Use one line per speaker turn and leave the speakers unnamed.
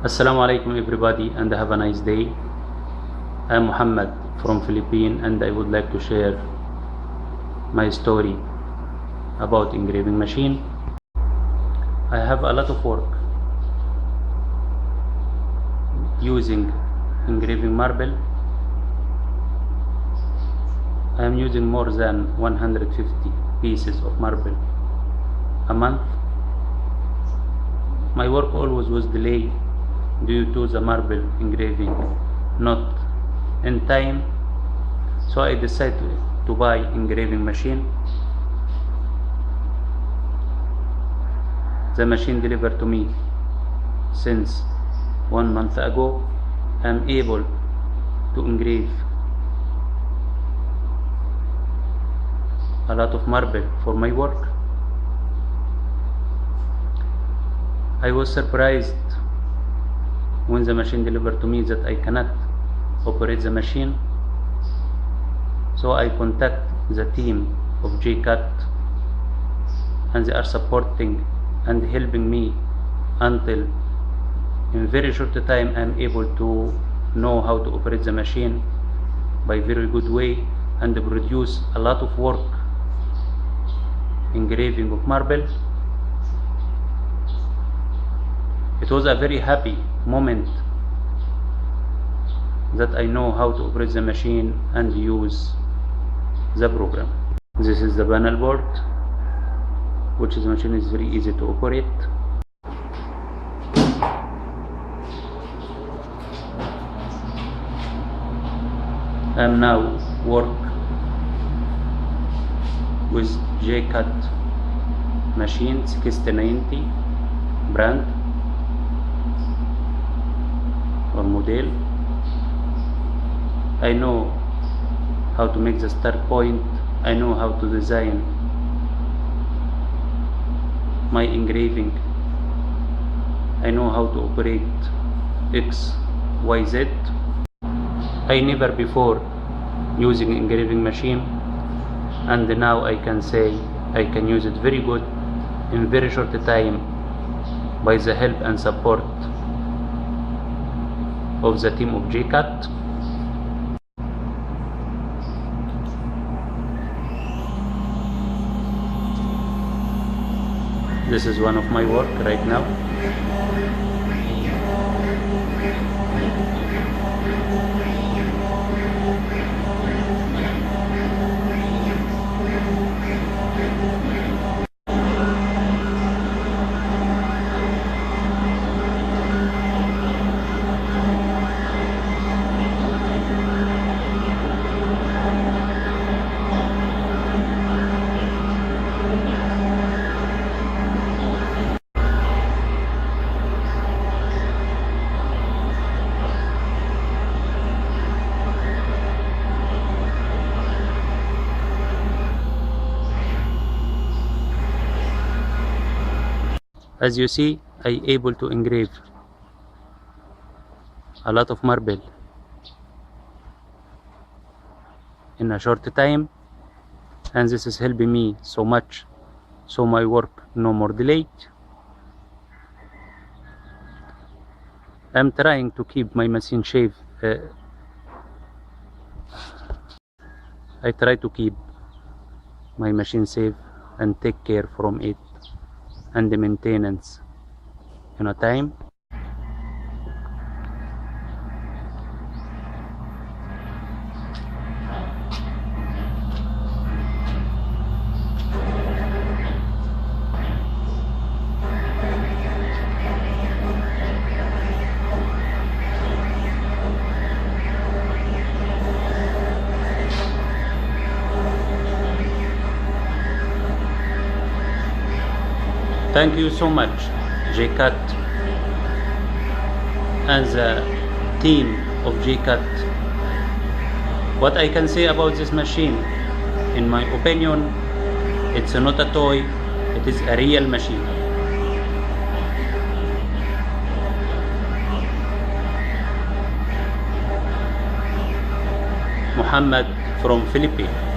Assalamu alaikum everybody and have a nice day. I am Muhammad from Philippines and I would like to share my story about engraving machine. I have a lot of work using engraving marble. I am using more than 150 pieces of marble a month. My work always was delayed due to the marble engraving not in time, so I decided to buy engraving machine. The machine delivered to me since 1 month ago. I am able to engrave a lot of marble for my work. I was surprised when the machine delivered to me that I cannot operate the machine, so I contact the team of JCUT and they are supporting and helping me until in very short time I am able to know how to operate the machine by very good way and produce a lot of work engraving of marble. It was a very happy moment that I know how to operate the machine and use the program. This is the panel board, which is the machine is very easy to operate. I am now work with JCUT machine 6090 brand or model. I know how to make the start point. I know how to design my engraving. I know how to operate X, Y, Z. I never before using engraving machine, and now I can say I can use it very good in very short time by the help and support of the team of JCUT. This is one of my work right now. As you see, I able to engrave a lot of marble in a short time, and this is helping me so much, so my work no more delayed. I'm trying to keep my machine shape. I try to keep my machine safe and take care from it and the maintenance in a time. Thank you so much, JCUT and the team of JCUT. What I can say about this machine, in my opinion, it's not a toy, it is a real machine. Muhammad from Philippines.